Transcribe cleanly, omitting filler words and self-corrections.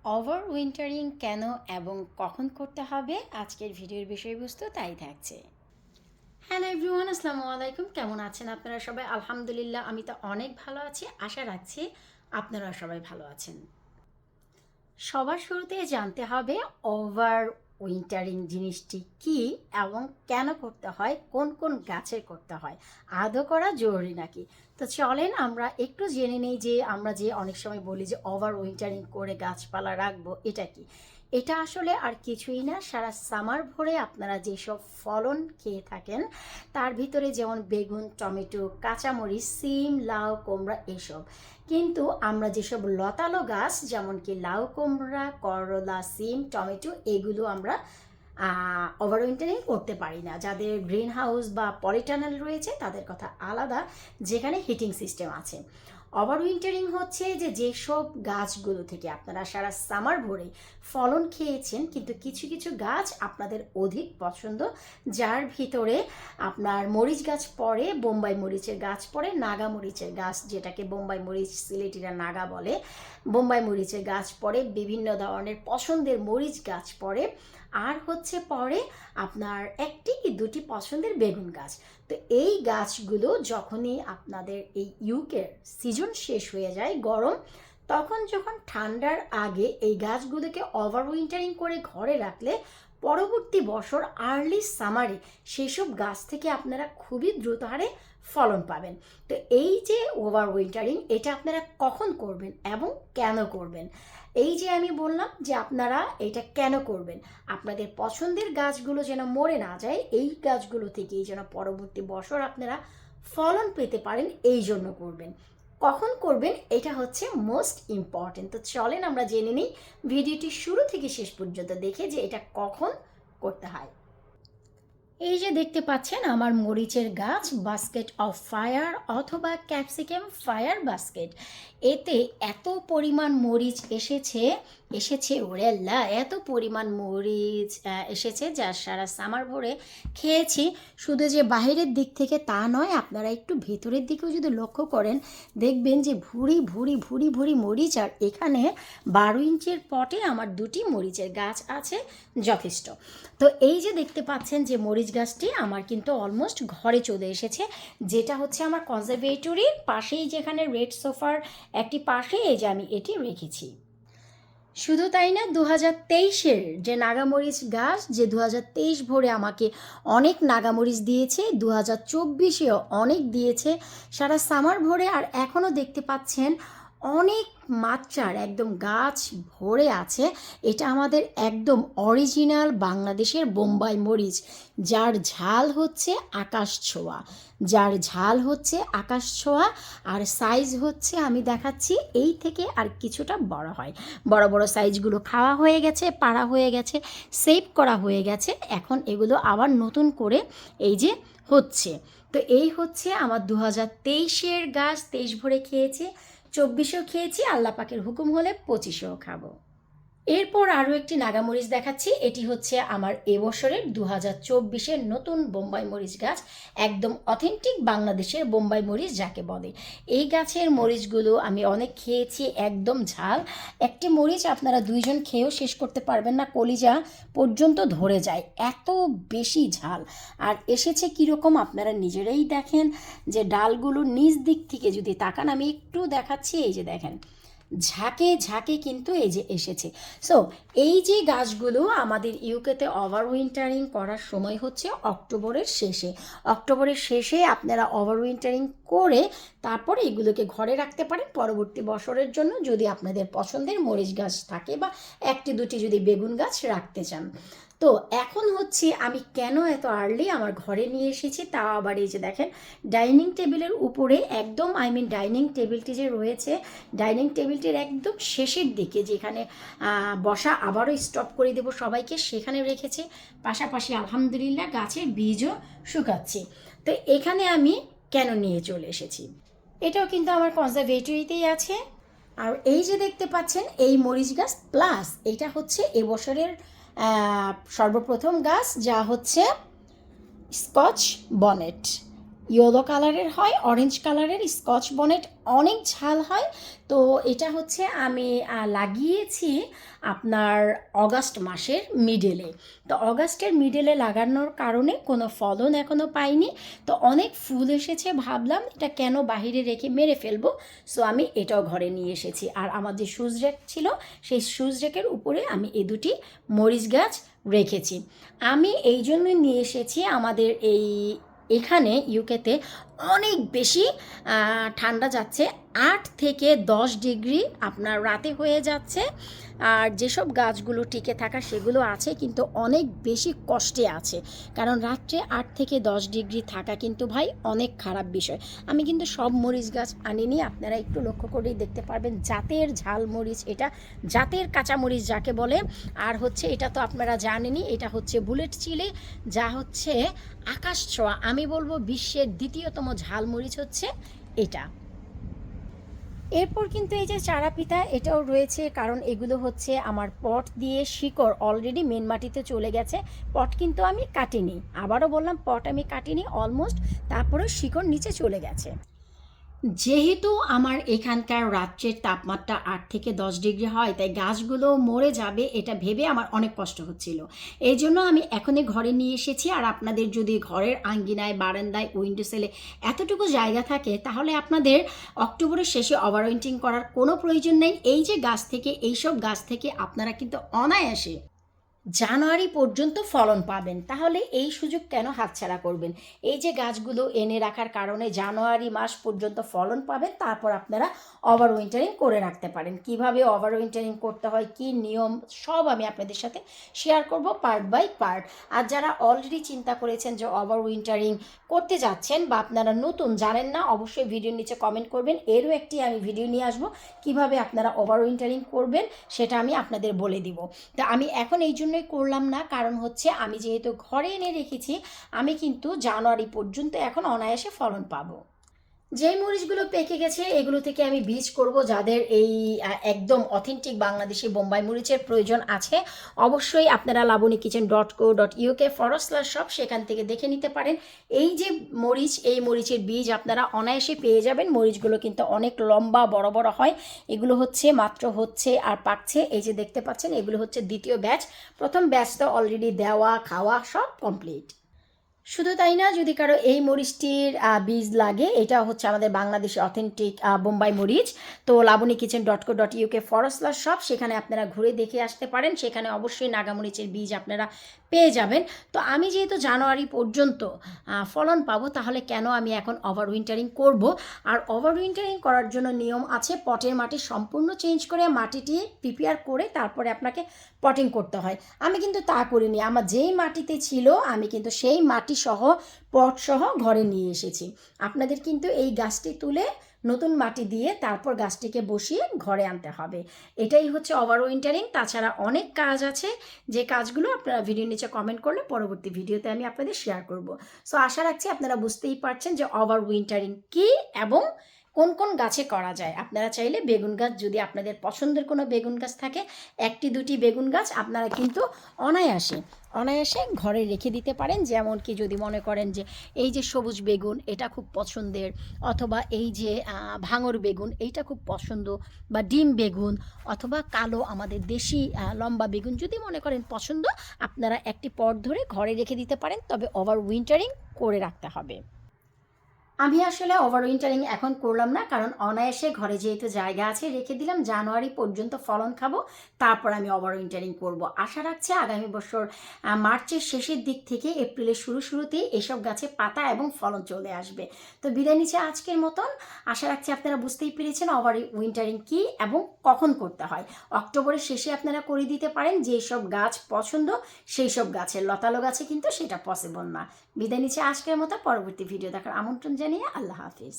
Over wintering কেন এবং কখন করতে হবে আজকের ভিডিওর বিষয়বস্তু তাই থাকছে। হ্যালো এভরিওয়ান, আসসালামু আলাইকুম। কেমন আছেন আপনারা সবাই? আলহামদুলিল্লাহ, আমি তো অনেক ভালো আছি। আশা রাখছি আপনারা সবাই ভালো আছেন। সবার শুরুতে জানতে হবে ওভার উইন্টারিং জিনিসটি কি এবং কেন করতে হয়, কোন কোন গাছের করতে হয়, আদৌ করা জরুরি নাকি। তো চলেন আমরা একটু জেনে নেই যে আমরা যে অনেক সময় বলি যে ওভার উইন্টারিং করে গাছপালা রাখবো, এটা কি। এটা আসলে আর কিছুই না, সারা সামার ভরে আপনারা যেসব ফলন খেয়ে থাকেন তার ভিতরে যেমন বেগুন, টমেটো, কাঁচামরিচ, সিম, লাউ, কুমড়া এসব। কিন্তু আমরা যেসব লতালো গাছ যেমন কি লাউ, কুমড়া, করলা, সিম, টমেটো এগুলো আমরা ওভার উইন্টারিং করতে পারি না। যাদের গ্রিন হাউস বা পলিটানেল রয়েছে তাদের কথা আলাদা, যেখানে হিটিং সিস্টেম আছে। ওভার উইন্টারিং হচ্ছে যে যেসব গাছগুলো থেকে আপনারা সারা সামার ভরে ফলন খেয়েছেন, কিন্তু কিছু কিছু গাছ আপনাদের অধিক পছন্দ, যার ভিতরে আপনার মরিচ গাছ পড়ে, বোম্বাই মরিচের গাছ পড়ে, নাগা মরিচের গাছ যেটাকে বোম্বাই মরিচ সিলেটিরা নাগা বলে, বোম্বাই মরিচের গাছ পড়ে, বিভিন্ন ধরনের পছন্দের মরিচ গাছ পড়ে, আর হচ্ছে পড়ে আপনার একটি কি দুটি পছন্দের বেগুন গাছ। তো এই গাছগুলো যখনই আপনাদের এই ইউকের সিজন শেষ হয়ে যায় গরম, তখন যখন ঠান্ডার আগে এই গাছগুলোকে ওভার উইন্টারিং করে ঘরে রাখলে পরবর্তী বছর আর্লি সামারে সেসব গাছ থেকে আপনারা খুবই দ্রুত হারে ফলন পাবেন। তো এই যে ওভার উইন্টারিং, এটা আপনারা কখন করবেন এবং কেন করবেন, এই যে আমি বললাম যে আপনারা এটা কেন করবেন, আপনাদের পছন্দের গাছগুলো যেন মরে না যায়, এই গাছগুলো থেকেই যেন পরবর্তী বছর আপনারা ফলন পেতে পারেন, এই জন্য করবেন। কখন করবেন এটা হচ্ছে মোস্ট ইম্পর্টেন্ট। তো চলেন আমরা জেনে নিই ভিডিওটি শুরু থেকে শেষ পর্যন্ত দেখে যে এটা কখন করতে হয়। এই যে দেখতে পাচ্ছেন আমার মরিচের গাছ, বাস্কেট অফ ফায়ার অথবা ক্যাপসিকাম ফায়ার বাস্কেট। এতে এত পরিমাণ মরিচ এসেছে, ওরে আল্লাহ, এত পরিমাণ মরিচ এসেছে যা সারা সামার ভরে খেয়েছি। শুধু যে বাহিরের দিক থেকে তা নয়, আপনারা একটু ভেতরের দিকেও যদি লক্ষ্য করেন দেখবেন যে ভুরি ভুরি ভুরি ভুরি মরিচ। আর এখানে 12 ইঞ্চের পটে আমার দুটি মরিচের গাছ আছে, যথেষ্ট। তো এই যে দেখতে পাচ্ছেন যে মরিচ গাছটি আমার কিন্তু অলমোস্ট ঘরে চলে এসেছে, যেটা হচ্ছে আমার কনজারভেটরির পাশেই, যেখানে রেড সোফার একটি পাশে এই যে আমি এটি রেখেছি। শুধু তাই না, 2023-এর যে নাগামরিচ গাছ, যে 2023 ভরে আমাকে অনেক নাগামরিচ দিয়েছে, 2024-এও অনেক দিয়েছে সারা সামার ভরে। আর এখনও দেখতে পাচ্ছেন অনেক মাত্রার একদম গাছ ভরে আছে। এটা আমাদের একদম অরিজিনাল বাংলাদেশের বোম্বাই মরিচ, যার ঝাল হচ্ছে আকাশ ছোঁয়া, আর সাইজ হচ্ছে আমি দেখাচ্ছি এই থেকে আর কিছুটা বড় হয়। বড় বড় সাইজগুলো খাওয়া হয়ে গেছে, পাড়া হয়ে গেছে, সেভ করা হয়ে গেছে, এখন এগুলো আবার নতুন করে এই যে হচ্ছে। তো এই হচ্ছে আমার 2023-এর গাছ, 23 ভরে খেয়েছি, 24-এও খেয়েছি, আল্লাহ পাকের হুকুম হলে 25-এও খাবো। এরপর আরও একটি নাগামরিচ দেখাচ্ছি। এটি হচ্ছে আমার এবছরের 2024-এর নতুন বোম্বাই মরিচ গাছ, একদম অথেন্টিক বাংলাদেশের বোম্বাই মরিচ যাকে বলে। এই গাছের মরিচগুলো আমি অনেক খেয়েছি, একদম ঝাল। একটি মরিচ আপনারা দুইজন খেয়েও শেষ করতে পারবেন না, কলিজা পর্যন্ত ধরে যায়, এত বেশি ঝাল। আর এসেছে কীরকম আপনারা নিজেরাই দেখেন, যে ডালগুলো নিচ দিক থেকে যদি তাকান, আমি একটু দেখাচ্ছি, এই যে দেখেন ঝাঁকে ঝাঁকে কিন্তু এই যে এসেছে। সো এই যে গাছগুলো আমাদের ইউকেতে ওভার উইন্টারিং করার সময় হচ্ছে অক্টোবরের শেষে আপনারা ওভার উইন্টারিং করে তারপর এগুলোকে ঘরে রাখতে পারেন পরবর্তী বছরের জন্য, যদি আপনাদের পছন্দের মরিচ গাছ থাকে বা একটি দুটি যদি বেগুন গাছ রাখতে চান। তো এখন হচ্ছে আমি কেন এত আর্লি আমার ঘরে নিয়ে এসেছি, তা আবার এই যে দেখেন ডাইনিং টেবিলের উপরে, একদম ডাইনিং টেবিলটি যে রয়েছে, ডাইনিং টেবিলটির একদম শেষের দিকে যেখানে বসা, আবারও স্টপ করে দেবো সবাইকে, সেখানে রেখেছি। পাশাপাশি আলহামদুলিল্লাহ গাছের বীজও শুকাচ্ছি। তো এখানে আমি কেন নিয়ে চলে এসেছি, এটাও কিন্তু আমার কনজারভেটরিতেই আছে। আর এই যে দেখতে পাচ্ছেন এই মরিচ গাছ প্লাস, এটা হচ্ছে এবছরের সর্বপ্রথম গাছ, যা হচ্ছে স্কচ বনেট, ইয়েলো কালারের হয়, অরেঞ্জ কালারের স্কচ বনেট, অনেক ঝাল হয়। তো এটা হচ্ছে আমি লাগিয়েছি আপনার অগাস্ট মাসের মিডলে। তো অগাস্টের মিডলে লাগানোর কারণে কোনো ফলন এখনও পাইনি। তো অনেক ফুল এসেছে, ভাবলাম এটা কেন বাহিরে রেখে মেরে ফেলবো। সো আমি এটাও ঘরে নিয়ে এসেছি। আর আমার যে সুজ র্যাক ছিল সেই সুজ র্যাকের উপরে আমি এই দুটি মরিচ গাছ রেখেছি। আমি এই জন্যই নিয়ে এসেছি, আমাদের এখানে ইউকেতে অনেক বেশি ঠান্ডা যাচ্ছে, 8 থেকে 10 ডিগ্রি আপনার রাতে হয়ে যাচ্ছে। আর যেসব গাছগুলো টিকে থাকা সেগুলো আছে, কিন্তু অনেক বেশি কষ্টে আছে, কারণ রাত্রে 8 থেকে 10 ডিগ্রি থাকা কিন্তু ভাই অনেক খারাপ বিষয়। আমি কিন্তু সব মরিচ গাছ আনিনি, আপনারা একটু লক্ষ্য করেই দেখতে পারবেন জাতের ঝাল মরিচ, এটা জাতের কাঁচামরিচ যাকে বলে। আর হচ্ছে এটা তো আপনারা জানেনই, এটা হচ্ছে বুলেট চিলি, যা হচ্ছে আকাশ ছোঁয়া। আমি বলবো বিশ্বের দ্বিতীয়তম ঝাল মরিচ হচ্ছে এটা। এরপর কিন্তু এই যে চারা পিতা এটাও রয়েছে, কারণ এগুলো হচ্ছে আমার পট দিয়ে শিকড় অলরেডি মেন মাটিতে চলে গেছে। পট কিন্তু আমি কাটিনি, আবারও বললাম পট আমি কাটিনি অলমোস্ট, তারপরে শিকড় নিচে চলে গেছে। যেহেতু আমার এখানকার রাত্রের তাপমাত্রা 8 থেকে 10 ডিগ্রি হয়, তাই গাছগুলো মরে যাবে এটা ভেবে আমার অনেক কষ্ট হচ্ছিল। এই জন্য আমি এখনই ঘরে নিয়ে এসেছি। আর আপনাদের যদি ঘরের আঙ্গিনায়, বারান্দায়, উইন্ডো সেলে এতটুকু জায়গা থাকে, তাহলে আপনাদের অক্টোবরের শেষে ওভারউইন্টারিং করার কোনো প্রয়োজন নেই। এই যে গাছ থেকে, এইসব গাছ থেকে আপনারা কিন্তু অনায়াসে জানুয়ারি পর্যন্ত ফলন পাবেন। তাহলে এই সুযোগ কেন হাতছাড়া করবেন? এই যে গাছগুলো এনে রাখার কারণে জানুয়ারি মাস পর্যন্ত ফলন পাবেন, তারপর আপনারা ওভার উইন্টারিং করে রাখতে পারেন। কিভাবে ওভার উইন্টারিং করতে হয়, কি নিয়ম, সব আমি আপনাদের সাথে শেয়ার করব পার্ট বাই পার্ট। আর যারা অলরেডি চিন্তা করেছেন যে ওভার উইন্টারিং করতে যাচ্ছেন, বা আপনারা নতুন জানেন না, অবশ্যই ভিডিওর নিচে কমেন্ট করবেন। এরও একটি আমি ভিডিও নিয়ে আসবো কিভাবে আপনারা ওভার উইন্টারিং করবেন, সেটা আমি আপনাদের বলে দিব। তা আমি এখন এই জন্যই করলাম না, কারণ হচ্ছে আমি যেহেতু ঘরে এনে রেখেছি, আমি কিন্তু জানুয়ারি পর্যন্ত এখন অনায়াসে ফলন পাবো। যেই মরিচগুলো পেকে গেছে এগুলো থেকে আমি বীজ করব। যাদের এই একদম অথেন্টিক বাংলাদেশি বোম্বাই মরিচের প্রয়োজন আছে, অবশ্যই আপনারা labunikichen.co.uk/shop সেখান থেকে দেখে নিতে পারেন। এই যে মরিচ, এই মরিচের বীজ আপনারা অনায়াসে পেয়ে যাবেন। মরিচগুলো কিন্তু অনেক লম্বা বড় বড় হয়। এগুলো হচ্ছে মাত্র হচ্ছে আর পাকছে, এই যে দেখতে পাচ্ছেন, এগুলো হচ্ছে দ্বিতীয় ব্যাচ। প্রথম ব্যাচটা অলরেডি দেওয়া খাওয়া সব কমপ্লিট। শুধু তাই না, যদি কারো এই মরিচটির বীজ লাগে, এটা হচ্ছে আমাদের বাংলাদেশি অথেন্টিক বোম্বাই মরিচ। তো labunikichen.co.uk/shop সেখানে আপনারা ঘুরে দেখে আসতে পারেন। সেখানে অবশ্যই নাগামরিচের বীজ আপনারা পেয়ে যাবেন। তো আমি যেহেতু জানুয়ারি পর্যন্ত ফলন পাবো, তাহলে কেন আমি এখন ওভার উইন্টারিং করব? আর ওভার উইন্টারিং করার জন্য নিয়ম আছে, পটের মাটি সম্পূর্ণ চেঞ্জ করে মাটিটি প্রিপেয়ার করে তারপরে আপনাকে পটিং করতে হয়। আমি কিন্তু তা করিনি, আমার যেই মাটিতে ছিল আমি কিন্তু সেই মাটি সহ পট সহ ঘরে নিয়ে এসেছি। আপনাদের কিন্তু এই গাছটি তুলে নতুন মাটি দিয়ে তারপর গাছটিকে বসিয়ে ঘরে আনতে হবে। এটাই হচ্ছে ওভার উইন্টারিং। তাছাড়া অনেক কাজ আছে, যে কাজগুলো আপনারা ভিডিও নিচে কমেন্ট করলে পরবর্তী ভিডিওতে আমি আপনাদের শেয়ার করব। সো আশা রাখছি আপনারা বুঝতেই পারছেন যে ওভার উইন্টারিং কী এবং কোন কোন গাছে করা যায়। আপনারা চাইলে বেগুন গাছ, যদি আপনাদের পছন্দের কোনো বেগুন গাছ থাকে, 1টি 2টি বেগুন গাছ আপনারা কিন্তু অনায়াসে ঘরে রেখে দিতে পারেন। যেমন কি যদি মনে করেন যে এই যে সবুজ বেগুন এটা খুব পছন্দের, অথবা এই যে ভাঙর বেগুন এইটা খুব পছন্দ, বা ডিম বেগুন, অথবা কালো আমাদের দেশি লম্বা বেগুন যদি মনে করেন পছন্দ, আপনারা একটি পট ধরে ঘরে রেখে দিতে পারেন। তবে ওভার উইন্টারিং করে রাখতে হবে। আমি আসলে ওভার উইন্টারিং এখন করলাম না, কারণ অনায়াসে ঘরে যেহেতু জায়গা আছে রেখে দিলাম, জানুয়ারি পর্যন্ত ফলন খাবো, তারপর আমি ওভার উইন্টারিং করবো। আশা রাখছি আগামী বছর মার্চের শেষের দিক থেকে এপ্রিলের শুরুতেই এসব গাছে পাতা এবং ফলন চলে আসবে। তো বিদায় নিচ্ছে আজকের মতন। আশা রাখছি আপনারা বুঝতেই পেরেছেন ওভার উইন্টারিং কী এবং কখন করতে হয়। অক্টোবরের শেষে আপনারা করে দিতে পারেন, যেই সব গাছ পছন্দ সেই সব গাছের, লতালো গাছে কিন্তু সেটা পসিবল না। বিদায় নিচ্ছে আজকের মতো। পরবর্তী ভিডিও দেখার আমন্ত্রণ জানিয়ে আল্লাহ হাফিজ।